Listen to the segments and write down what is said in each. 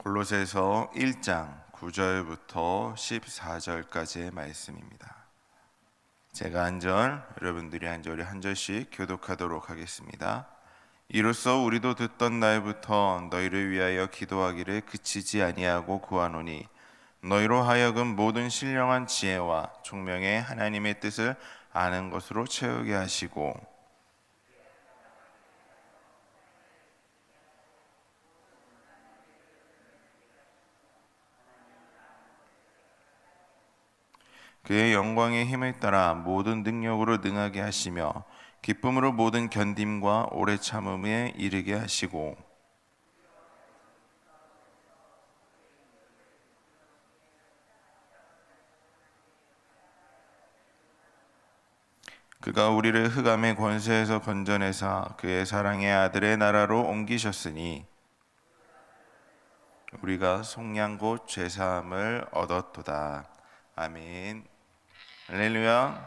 골로새서 1장 9절부터 14절까지의 말씀입니다. 제가 한 절, 여러분들이 한 절에 한 절씩 교독하도록 하겠습니다. 이로써 우리도 듣던 날부터 너희를 위하여 기도하기를 그치지 아니하고 구하노니 너희로 하여금 모든 신령한 지혜와 총명의 하나님의 뜻을 아는 것으로 채우게 하시고 그의 영광의 힘을 따라 모든 능력으로 능하게 하시며 기쁨으로 모든 견딤과 오래 참음에 이르게 하시고 그가 우리를 흑암의 권세에서 건져내사 그의 사랑의 아들의 나라로 옮기셨으니 우리가 속량 곧 죄사함을 얻었도다. 아멘. 할렐루야.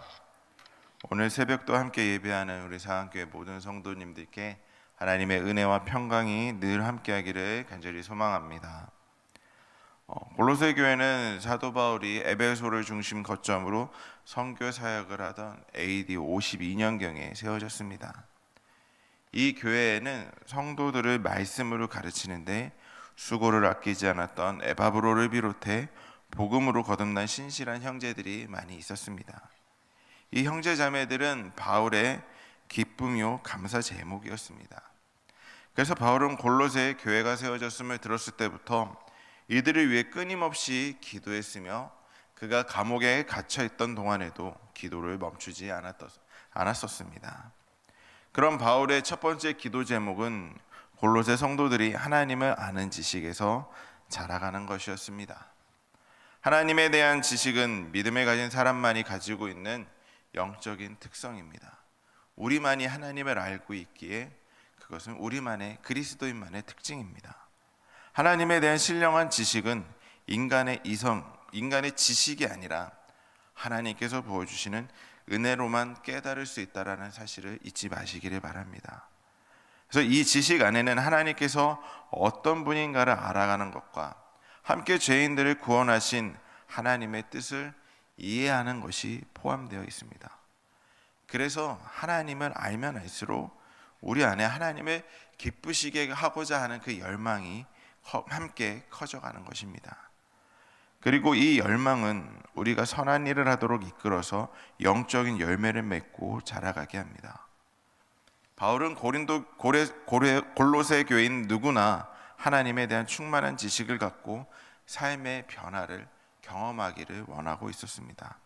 오늘 새벽도 함께 예배하는 우리 사랑교회 모든 성도님들께 하나님의 은혜와 평강이 늘 함께하기를 간절히 소망합니다. 골로새 교회는 사도 바울이 에베소를 중심 거점으로 선교 사역을 하던 AD 52년경에 세워졌습니다. 이 교회에는 성도들을 말씀으로 가르치는데 수고를 아끼지 않았던 에바브로를 비롯해 복음으로 거듭난 신실한 형제들이 많이 있었습니다. 이 형제 자매들은 바울의 기쁨이요 감사 제목이었습니다. 그래서 바울은 골로새에 교회가 세워졌음을 들었을 때부터 이들을 위해 끊임없이 기도했으며 그가 감옥에 갇혀 있던 동안에도 기도를 멈추지 않았었습니다. 그런 바울의 첫 번째 기도 제목은 골로새 성도들이 하나님을 아는 지식에서 자라가는 것이었습니다. 하나님에 대한 지식은 믿음을 가진 사람만이 가지고 있는 영적인 특성입니다. 우리만이 하나님을 알고 있기에 그것은 우리만의 그리스도인만의 특징입니다. 하나님에 대한 신령한 지식은 인간의 이성, 인간의 지식이 아니라 하나님께서 부어주시는 은혜로만 깨달을 수 있다는 사실을 잊지 마시기를 바랍니다. 그래서 이 지식 안에는 하나님께서 어떤 분인가를 알아가는 것과 함께 죄인들을 구원하신 하나님의 뜻을 이해하는 것이 포함되어 있습니다. 그래서 하나님을 알면 알수록 우리 안에 하나님을 기쁘시게 하고자 하는 그 열망이 함께 커져가는 것입니다. 그리고 이 열망은 우리가 선한 일을 하도록 이끌어서 영적인 열매를 맺고 자라가게 합니다. 바울은 골로새 교인 누구나 하나님에 대한 충만한 지식을 갖고 삶의 변화를 경험하기를 원하고 있었습니다.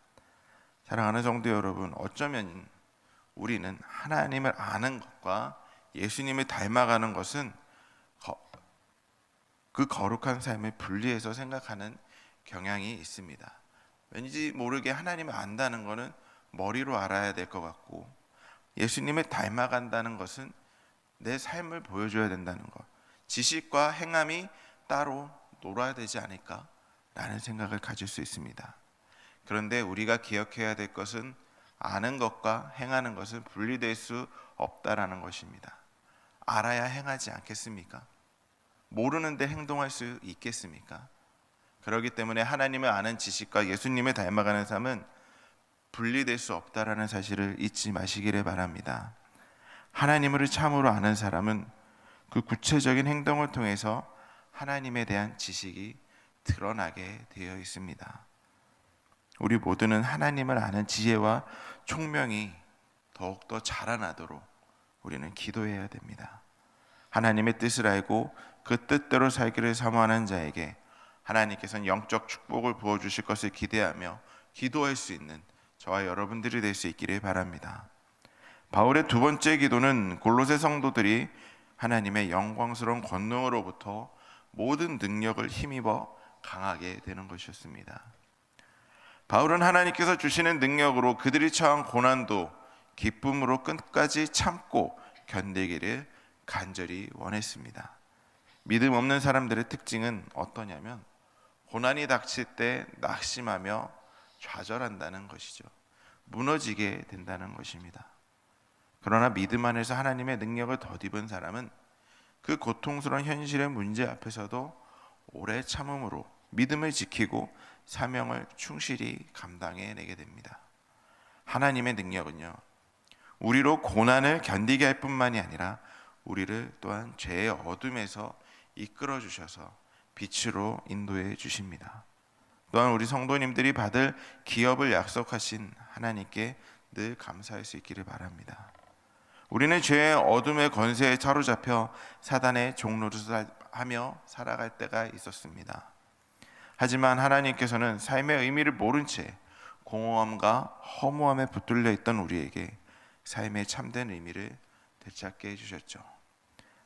사랑하는 성도 여러분, 어쩌면 우리는 하나님을 아는 것과 예수님을 닮아가는 것은 그 거룩한 삶을 분리해서 생각하는 경향이 있습니다. 왠지 모르게 하나님을 안다는 것은 머리로 알아야 될 것 같고 예수님을 닮아간다는 것은 내 삶을 보여줘야 된다는 것, 지식과 행함이 따로 놀아야 되지 않을까라는 생각을 가질 수 있습니다. 그런데 우리가 기억해야 될 것은 아는 것과 행하는 것은 분리될 수 없다라는 것입니다. 알아야 행하지 않겠습니까? 모르는데 행동할 수 있겠습니까? 그렇기 때문에 하나님을 아는 지식과 예수님을 닮아가는 삶은 분리될 수 없다라는 사실을 잊지 마시기를 바랍니다. 하나님을 참으로 아는 사람은 그 구체적인 행동을 통해서 하나님에 대한 지식이 드러나게 되어 있습니다. 우리 모두는 하나님을 아는 지혜와 총명이 더욱더 자라나도록 우리는 기도해야 됩니다. 하나님의 뜻을 알고 그 뜻대로 살기를 사모하는 자에게 하나님께서는 영적 축복을 부어주실 것을 기대하며 기도할 수 있는 저와 여러분들이 될 수 있기를 바랍니다. 바울의 두 번째 기도는 골로새 성도들이 하나님의 영광스러운 권능으로부터 모든 능력을 힘입어 강하게 되는 것이었습니다. 바울은 하나님께서 주시는 능력으로 그들이 처한 고난도 기쁨으로 끝까지 참고 견디기를 간절히 원했습니다. 믿음 없는 사람들의 특징은 어떠냐면 고난이 닥칠 때 낙심하며 좌절한다는 것이죠. 무너지게 된다는 것입니다. 그러나 믿음 안에서 하나님의 능력을 덧입은 사람은 그 고통스러운 현실의 문제 앞에서도 오래 참음으로 믿음을 지키고 사명을 충실히 감당해내게 됩니다. 하나님의 능력은요, 우리로 고난을 견디게 할 뿐만이 아니라 우리를 또한 죄의 어둠에서 이끌어 주셔서 빛으로 인도해 주십니다. 또한 우리 성도님들이 받을 기업을 약속하신 하나님께 늘 감사할 수 있기를 바랍니다. 우리는 죄의 어둠의 권세에 사로잡혀 사단의 종노릇하며 살아갈 때가 있었습니다. 하지만 하나님께서는 삶의 의미를 모른 채 공허함과 허무함에 붙들려 있던 우리에게 삶의 참된 의미를 되찾게 해주셨죠.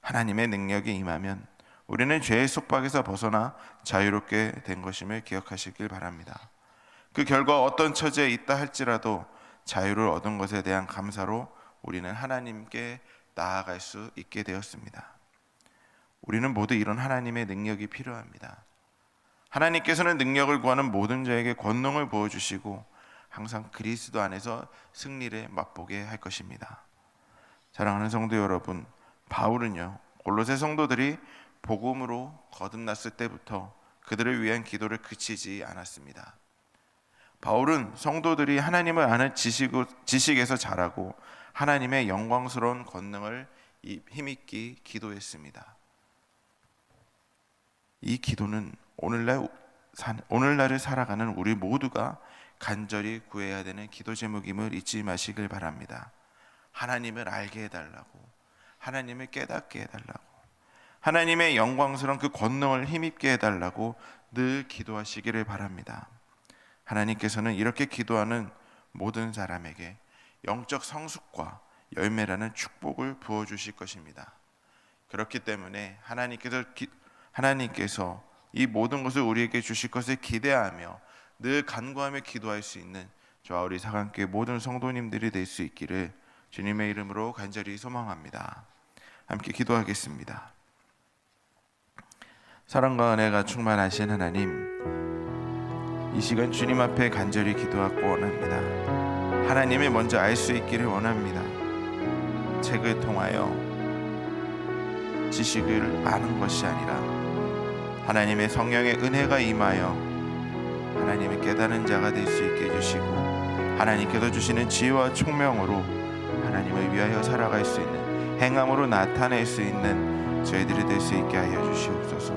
하나님의 능력이 임하면 우리는 죄의 속박에서 벗어나 자유롭게 된 것임을 기억하시길 바랍니다. 그 결과 어떤 처지에 있다 할지라도 자유를 얻은 것에 대한 감사로 우리는 하나님께 나아갈 수 있게 되었습니다. 우리는 모두 이런 하나님의 능력이 필요합니다. 하나님께서는 능력을 구하는 모든 자에게 권능을 부어주시고 항상 그리스도 안에서 승리를 맛보게 할 것입니다. 사랑하는 성도 여러분, 바울은요, 골로새 성도들이 복음으로 거듭났을 때부터 그들을 위한 기도를 그치지 않았습니다. 바울은 성도들이 하나님을 아는 지식에서 자라고 하나님의 영광스러운 권능을 힘있게 기도했습니다. 이 기도는 오늘날을 살아가는 우리 모두가 간절히 구해야 되는 기도 제목임을 잊지 마시길 바랍니다. 하나님을 알게 해달라고, 하나님을 깨닫게 해달라고, 하나님의 영광스러운 그 권능을 힘입게 해달라고 늘 기도하시기를 바랍니다. 하나님께서는 이렇게 기도하는 모든 사람에게 영적 성숙과 열매라는 축복을 부어주실 것입니다. 그렇기 때문에 하나님께서 이 모든 것을 우리에게 주실 것을 기대하며 늘 간구하며 기도할 수 있는 저와 우리 사강교회 모든 성도님들이 될 수 있기를 주님의 이름으로 간절히 소망합니다. 함께 기도하겠습니다. 사랑과 은혜가 충만하신 하나님, 이 시간 주님 앞에 간절히 기도하고 원합니다. 하나님을 먼저 알 수 있기를 원합니다. 책을 통하여 지식을 아는 것이 아니라 하나님의 성령의 은혜가 임하여 하나님을 깨닫는 자가 될 수 있게 해주시고 하나님께서 주시는 지혜와 총명으로 하나님을 위하여 살아갈 수 있는, 행함으로 나타낼 수 있는 저희들이 될 수 있게 하여 주시옵소서.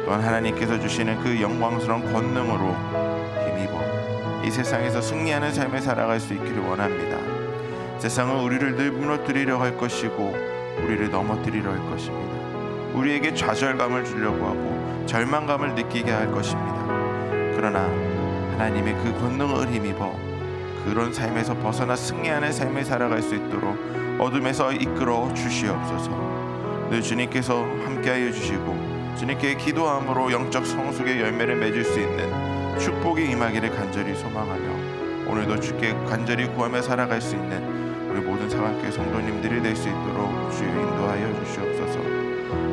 또한 하나님께서 주시는 그 영광스러운 권능으로 힘입어 이 세상에서 승리하는 삶을 살아갈 수 있기를 원합니다. 세상은 우리를 늘 무너뜨리려 할 것이고 우리를 넘어뜨리려 할 것입니다. 우리에게 좌절감을 주려고 하고 절망감을 느끼게 할 것입니다. 그러나 하나님의 그 권능을 힘입어 그런 삶에서 벗어나 승리하는 삶을 살아갈 수 있도록 어둠에서 이끌어 주시옵소서. 늘 주님께서 함께하여 주시고 주님께 기도함으로 영적 성숙의 열매를 맺을 수 있는 축복이 임하기를 간절히 소망하며 오늘도 주께 간절히 구하며 살아갈 수 있는 우리 모든 사랑교회 성도님들이 될 수 있도록 주여 인도하여 주시옵소서.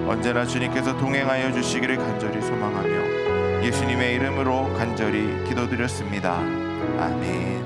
언제나 주님께서 동행하여 주시기를 간절히 소망하며 예수님의 이름으로 간절히 기도드렸습니다. 아멘.